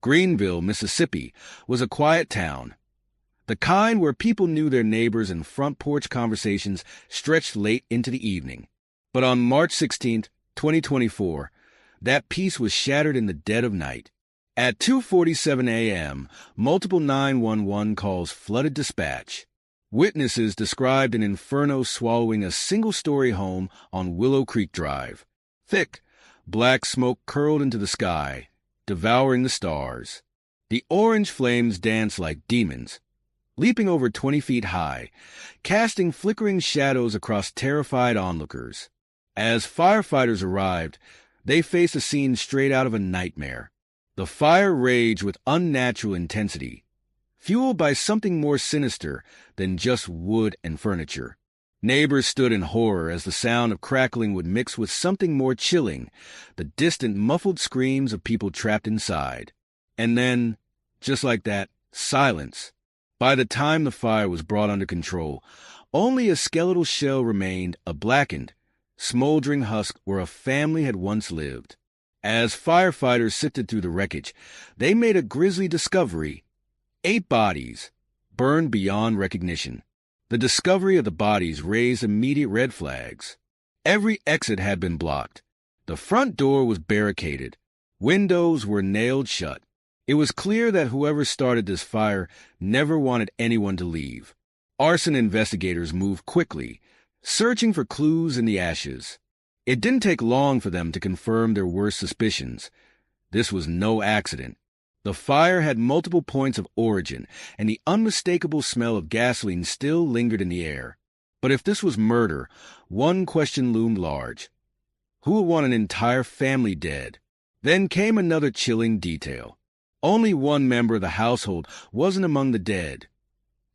Greenville, Mississippi, was a quiet town, the kind where people knew their neighbors and front porch conversations stretched late into the evening. But on March 16, 2024, that peace was shattered in the dead of night. At 2:47 a.m., multiple 911 calls flooded dispatch. Witnesses described an inferno swallowing a single-story home on Willow Creek Drive. Thick, black smoke curled into the sky, devouring the stars. The orange flames danced like demons, leaping over 20 feet high, casting flickering shadows across terrified onlookers. As firefighters arrived, they faced a scene straight out of a nightmare. The fire raged with unnatural intensity, fueled by something more sinister than just wood and furniture. Neighbors stood in horror as the sound of crackling would mix with something more chilling, the distant, muffled screams of people trapped inside. And then, just like that, silence. By the time the fire was brought under control, only a skeletal shell remained, a blackened, smoldering husk where a family had once lived. As firefighters sifted through the wreckage, they made a grisly discovery: 8 bodies, burned beyond recognition. The discovery of the bodies raised immediate red flags. Every exit had been blocked. The front door was barricaded. Windows were nailed shut. It was clear that whoever started this fire never wanted anyone to leave. Arson investigators moved quickly, searching for clues in the ashes. It didn't take long for them to confirm their worst suspicions. This was no accident. The fire had multiple points of origin, and the unmistakable smell of gasoline still lingered in the air. But if this was murder, one question loomed large. Who would want an entire family dead? Then came another chilling detail. Only one member of the household wasn't among the dead.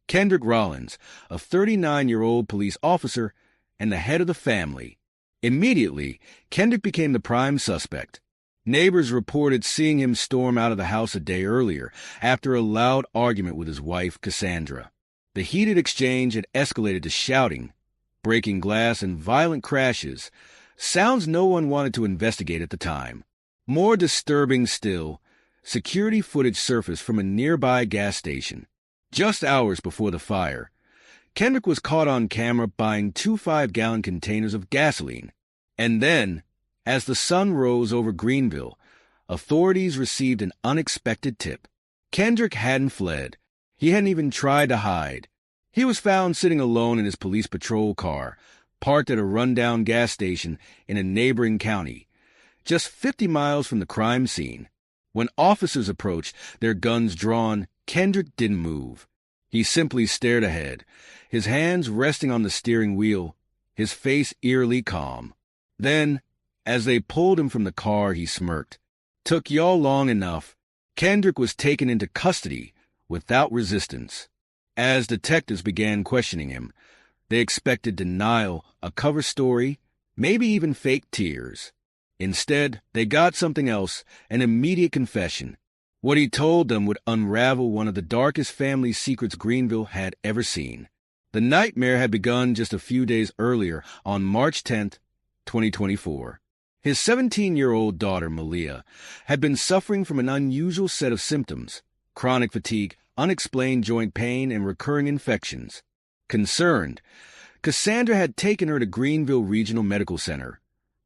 Kendrick Rollins, a 39-year-old police officer and the head of the family. Immediately, Kendrick became the prime suspect. Neighbors reported seeing him storm out of the house a day earlier after a loud argument with his wife, Cassandra. The heated exchange had escalated to shouting, breaking glass, and violent crashes, sounds no one wanted to investigate at the time. More disturbing still, security footage surfaced from a nearby gas station. Just hours before the fire, Kendrick was caught on camera buying 2 5-gallon containers of gasoline. And then, as the sun rose over Greenville, authorities received an unexpected tip. Kendrick hadn't fled. He hadn't even tried to hide. He was found sitting alone in his police patrol car, parked at a rundown gas station in a neighboring county, just 50 miles from the crime scene. When officers approached, their guns drawn, Kendrick didn't move. He simply stared ahead, his hands resting on the steering wheel, his face eerily calm. Then, as they pulled him from the car, he smirked. "Took y'all long enough." Kendrick was taken into custody without resistance. As detectives began questioning him, they expected denial, a cover story, maybe even fake tears. Instead, they got something else, an immediate confession. What he told them would unravel one of the darkest family secrets Greenville had ever seen. The nightmare had begun just a few days earlier, on March 10, 2024. His 17-year-old daughter, Malia, had been suffering from an unusual set of symptoms: chronic fatigue, unexplained joint pain, and recurring infections. Concerned, Cassandra had taken her to Greenville Regional Medical Center,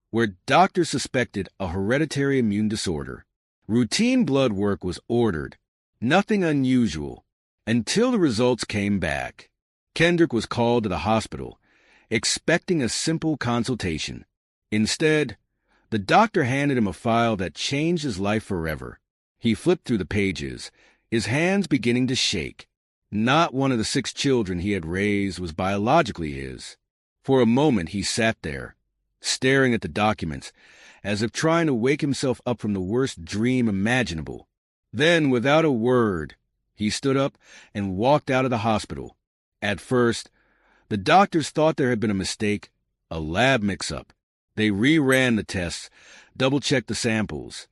where doctors suspected a hereditary immune disorder. Routine blood work was ordered, nothing unusual, until the results came back. Kendrick was called to the hospital, expecting a simple consultation. Instead, the doctor handed him a file that changed his life forever. He flipped through the pages, his hands beginning to shake. Not one of the 6 children he had raised was biologically his. For a moment he sat there, staring at the documents, as if trying to wake himself up from the worst dream imaginable. Then, without a word, he stood up and walked out of the hospital. At first, the doctors thought there had been a mistake, a lab mix-up. They reran the tests, double-checked the samples,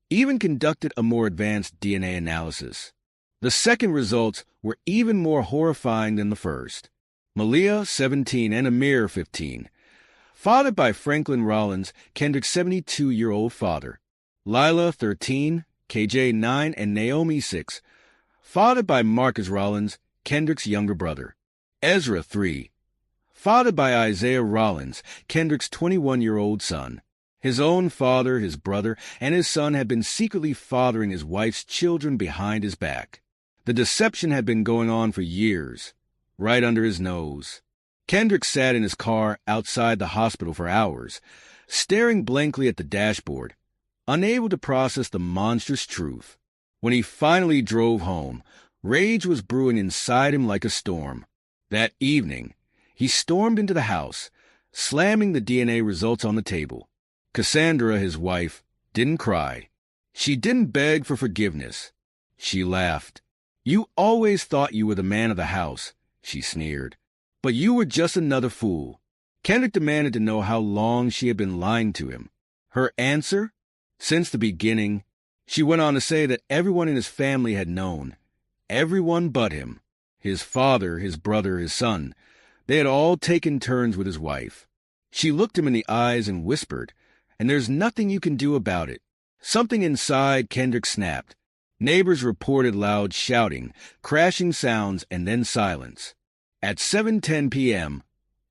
even conducted a more advanced DNA analysis. The second results were even more horrifying than the first. Malia, 17, and Amir, 15. Fathered by Franklin Rollins, Kendrick's 72-year-old father. Lila, 13, KJ 9, and Naomi 6, fathered by Marcus Rollins, Kendrick's younger brother. Ezra 3, fathered by Isaiah Rollins, Kendrick's 21-year-old son. His own father, his brother, and his son had been secretly fathering his wife's children behind his back. The deception had been going on for years, right under his nose. Kendrick sat in his car outside the hospital for hours, staring blankly at the dashboard, unable to process the monstrous truth. When he finally drove home, rage was brewing inside him like a storm. That evening, he stormed into the house, slamming the DNA results on the table. Cassandra, his wife, didn't cry. She didn't beg for forgiveness. She laughed. "You always thought you were the man of the house," she sneered. "But you were just another fool." Kendrick demanded to know how long she had been lying to him. Her answer? Since the beginning. She went on to say that everyone in his family had known. Everyone but him. His father, his brother, his son. They had all taken turns with his wife. She looked him in the eyes and whispered, "And there's nothing you can do about it." Something inside Kendrick snapped. Neighbors reported loud shouting, crashing sounds, and then silence. At 7:10 p.m.,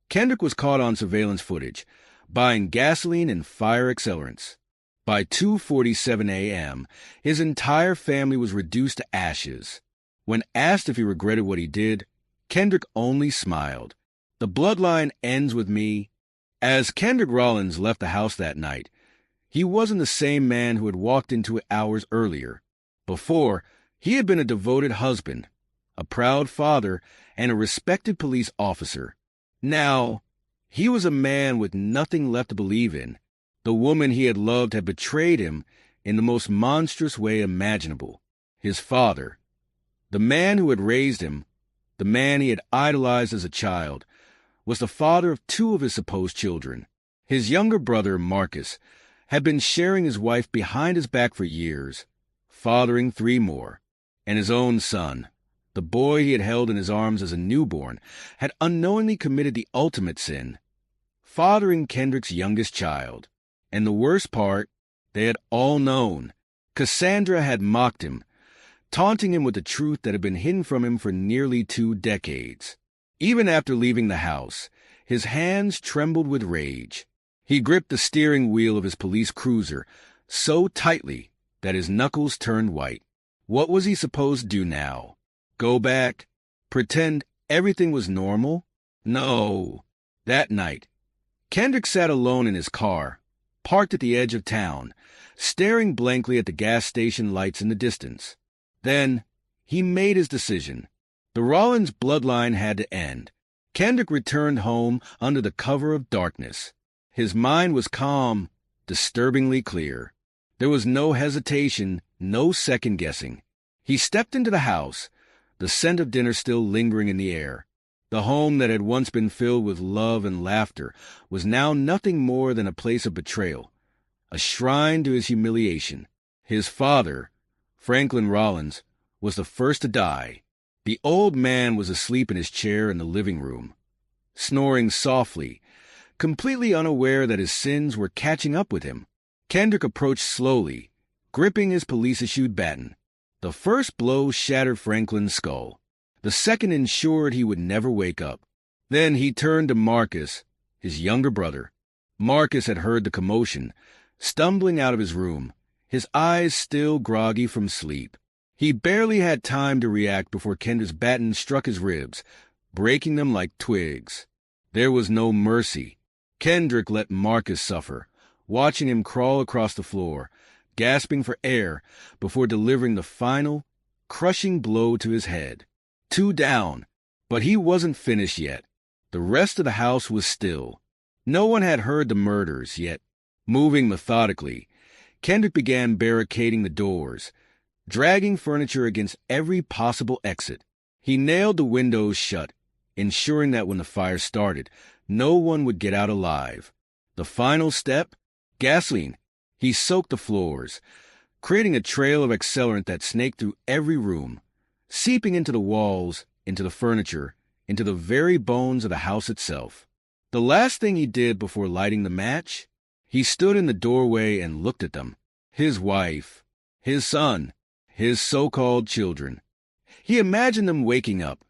Kendrick was caught on surveillance footage, buying gasoline and fire accelerants. By 2:47 a.m., his entire family was reduced to ashes. When asked if he regretted what he did, Kendrick only smiled. "The bloodline ends with me." As Kendrick Rollins left the house that night, he wasn't the same man who had walked into it hours earlier. Before, he had been a devoted husband, a proud father, and a respected police officer. Now, he was a man with nothing left to believe in. The woman he had loved had betrayed him in the most monstrous way imaginable. His father, the man who had raised him, the man he had idolized as a child, was the father of two of his supposed children. His younger brother, Marcus, had been sharing his wife behind his back for years, fathering 3 more, and his own son, the boy he had held in his arms as a newborn, had unknowingly committed the ultimate sin, fathering Kendrick's youngest child. And the worst part, they had all known. Cassandra had mocked him, taunting him with the truth that had been hidden from him for nearly 2 decades. Even after leaving the house, his hands trembled with rage. He gripped the steering wheel of his police cruiser so tightly that his knuckles turned white. What was he supposed to do now? Go back? Pretend everything was normal? No. That night, Kendrick sat alone in his car, parked at the edge of town, staring blankly at the gas station lights in the distance. Then, he made his decision. The Rollins bloodline had to end. Kendrick returned home under the cover of darkness. His mind was calm, disturbingly clear. There was no hesitation, no second-guessing. He stepped into the house, the scent of dinner still lingering in the air. The home that had once been filled with love and laughter was now nothing more than a place of betrayal, a shrine to his humiliation. His father, Franklin Rollins, was the first to die. The old man was asleep in his chair in the living room, snoring softly, completely unaware that his sins were catching up with him. Kendrick approached slowly, gripping his police-issued baton. The first blow shattered Franklin's skull. The second ensured he would never wake up. Then he turned to Marcus, his younger brother. Marcus had heard the commotion, stumbling out of his room, his eyes still groggy from sleep. He barely had time to react before Kendrick's baton struck his ribs, breaking them like twigs. There was no mercy. Kendrick let Marcus suffer, watching him crawl across the floor, gasping for air before delivering the final, crushing blow to his head. 2 down, but he wasn't finished yet. The rest of the house was still. No one had heard the murders yet. Moving methodically, Kendrick began barricading the doors, dragging furniture against every possible exit. He nailed the windows shut, ensuring that when the fire started, no one would get out alive. The final step? Gasoline. He soaked the floors, creating a trail of accelerant that snaked through every room, seeping into the walls, into the furniture, into the very bones of the house itself. The last thing he did before lighting the match, he stood in the doorway and looked at them. His wife, his son, his so-called children. He imagined them waking up,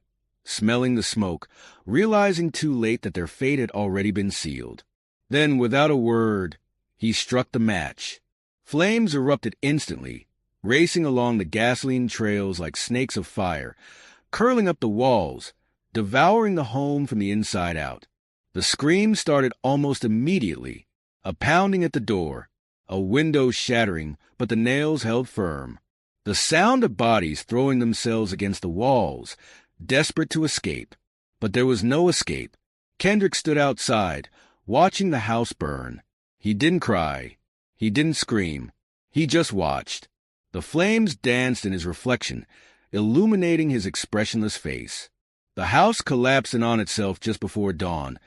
smelling the smoke, realizing too late that their fate had already been sealed. Then, without a word, he struck the match. Flames erupted instantly, racing along the gasoline trails like snakes of fire, curling up the walls, devouring the home from the inside out. The screams started almost immediately, a pounding at the door, a window shattering, but the nails held firm. The sound of bodies throwing themselves against the walls, desperate to escape. But there was no escape. Kendrick stood outside, watching the house burn. He didn't cry. He didn't scream. He just watched. The flames danced in his reflection, illuminating his expressionless face. The house collapsed in on itself just before dawn,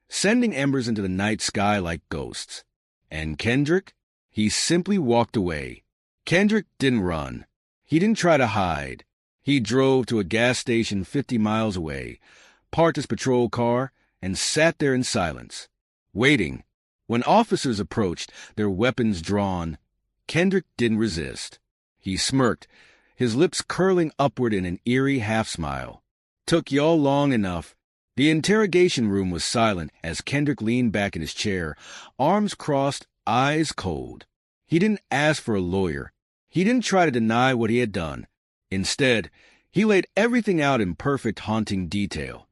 sending embers into the night sky like ghosts. And Kendrick? He simply walked away. Kendrick didn't run. He didn't try to hide. He drove to a gas station 50 miles away, parked his patrol car, and sat there in silence, waiting. When officers approached, their weapons drawn, Kendrick didn't resist. He smirked, his lips curling upward in an eerie half-smile. Took y'all long enough. The interrogation room was silent as Kendrick leaned back in his chair, arms crossed, eyes cold. He didn't ask for a lawyer. He didn't try to deny what he had done. Instead, he laid everything out in perfect, haunting detail,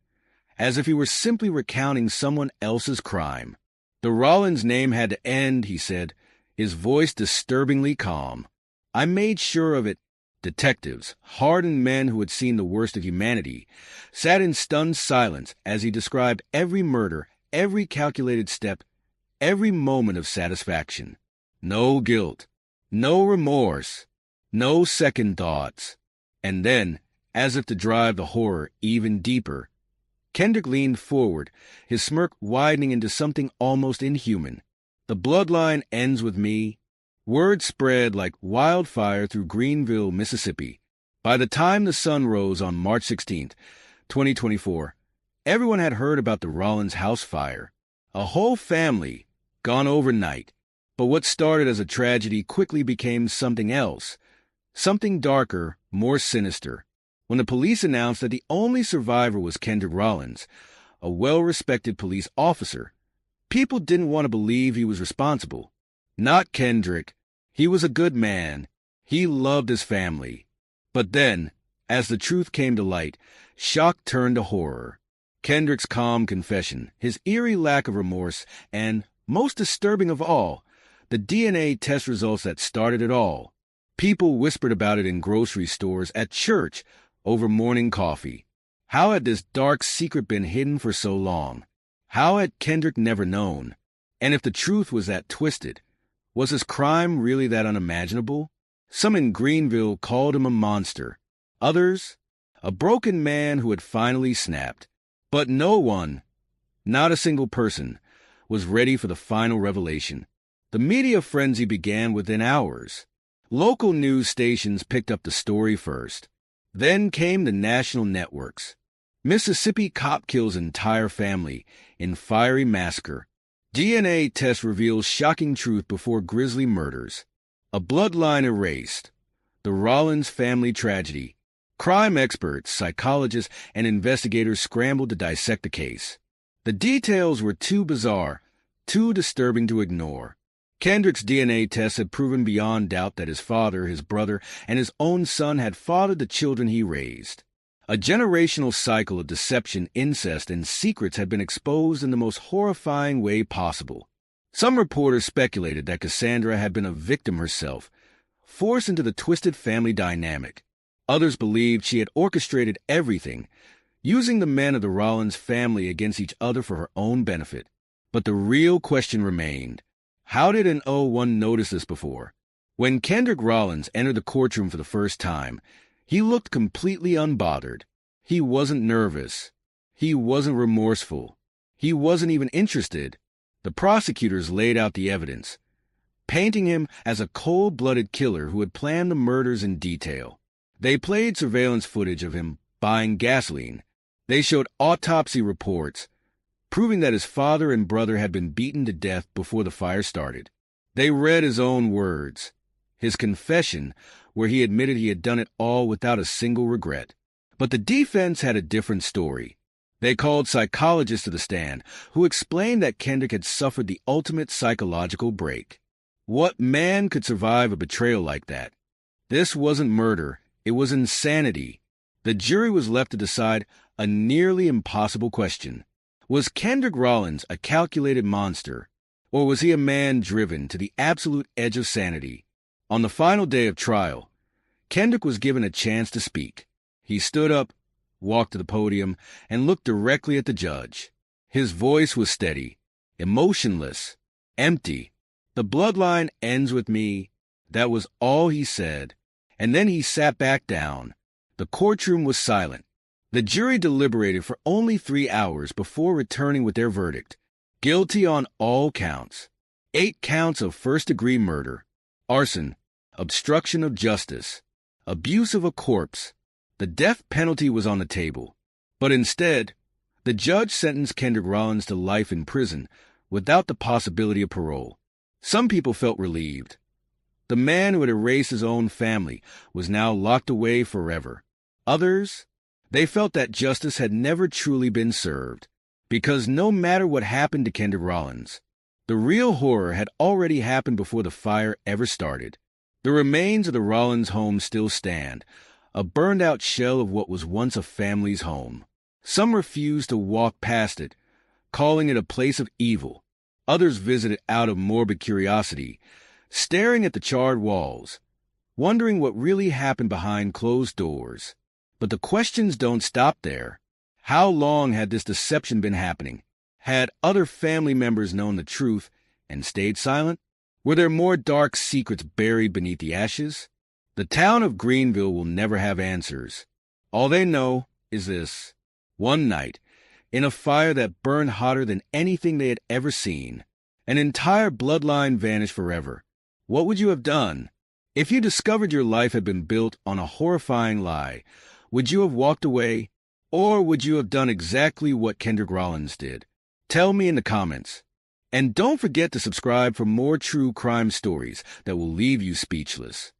as if he were simply recounting someone else's crime. The Rollins name had to end, he said, his voice disturbingly calm. I made sure of it. Detectives, hardened men who had seen the worst of humanity, sat in stunned silence as he described every murder, every calculated step, every moment of satisfaction. No guilt, no remorse, no second thoughts. And then, as if to drive the horror even deeper, Kendrick leaned forward, his smirk widening into something almost inhuman. The bloodline ends with me. Word spread like wildfire through Greenville, Mississippi. By the time the sun rose on March 16, 2024, everyone had heard about the Rollins house fire. A whole family, gone overnight. But what started as a tragedy quickly became something else, something darker, more sinister. When the police announced that the only survivor was Kendrick Rollins, a well-respected police officer, people didn't want to believe he was responsible. Not Kendrick. He was a good man. He loved his family. But then, as the truth came to light, shock turned to horror. Kendrick's calm confession, his eerie lack of remorse, and, most disturbing of all, the DNA test results that started it all. People whispered about it in grocery stores, at church, over morning coffee. How had this dark secret been hidden for so long? How had Kendrick never known? And if the truth was that twisted, was his crime really that unimaginable? Some in Greenville called him a monster. Others, a broken man who had finally snapped. But no one, not a single person, was ready for the final revelation. The media frenzy began within hours. Local news stations picked up the story first. Then came the national networks. Mississippi cop kills entire family in fiery massacre. DNA test reveals shocking truth before grisly murders. A bloodline erased. The Rollins family tragedy. Crime experts, psychologists, and investigators scrambled to dissect the case. The details were too bizarre, too disturbing to ignore. Kendrick's DNA tests had proven beyond doubt that his father, his brother, and his own son had fathered the children he raised. A generational cycle of deception, incest, and secrets had been exposed in the most horrifying way possible. Some reporters speculated that Cassandra had been a victim herself, forced into the twisted family dynamic. Others believed she had orchestrated everything, using the men of the Rollins family against each other for her own benefit. But the real question remained. How did an one notice this before? When Kendrick Rollins entered the courtroom for the first time, he looked completely unbothered. He wasn't nervous. He wasn't remorseful. He wasn't even interested. The prosecutors laid out the evidence, painting him as a cold-blooded killer who had planned the murders in detail. They played surveillance footage of him buying gasoline. They showed autopsy reports, proving that his father and brother had been beaten to death before the fire started. They read his own words. his confession, where he admitted he had done it all without a single regret. But the defense had a different story. They called psychologists to the stand, who explained that Kendrick had suffered the ultimate psychological break. What man could survive a betrayal like that? This wasn't murder, it was insanity. The jury was left to decide a nearly impossible question. Was Kendrick Rollins a calculated monster, or was he a man driven to the absolute edge of sanity? On the final day of trial, Kendrick was given a chance to speak. He stood up, walked to the podium, and looked directly at the judge. His voice was steady, emotionless, empty. "The bloodline ends with me." That was all he said. And then he sat back down. The courtroom was silent. The jury deliberated for only 3 hours before returning with their verdict. Guilty on all counts. 8 counts of first-degree murder, arson, obstruction of justice, abuse of a corpse. The death penalty was on the table. But instead, the judge sentenced Kendrick Rollins to life in prison without the possibility of parole. Some people felt relieved. The man who had erased his own family was now locked away forever. Others, they felt that justice had never truly been served, because no matter what happened to Kendrick Rollins, the real horror had already happened before the fire ever started. The remains of the Rollins home still stand, a burned-out shell of what was once a family's home. Some refused to walk past it, calling it a place of evil. Others visited out of morbid curiosity, staring at the charred walls, wondering what really happened behind closed doors. But the questions don't stop there. How long had this deception been happening? Had other family members known the truth and stayed silent? Were there more dark secrets buried beneath the ashes? The town of Greenville will never have answers. All they know is this. One night, in a fire that burned hotter than anything they had ever seen, an entire bloodline vanished forever. What would you have done? If you discovered your life had been built on a horrifying lie, would you have walked away, or would you have done exactly what Kendrick Rollins did? Tell me in the comments. And don't forget to subscribe for more true crime stories that will leave you speechless.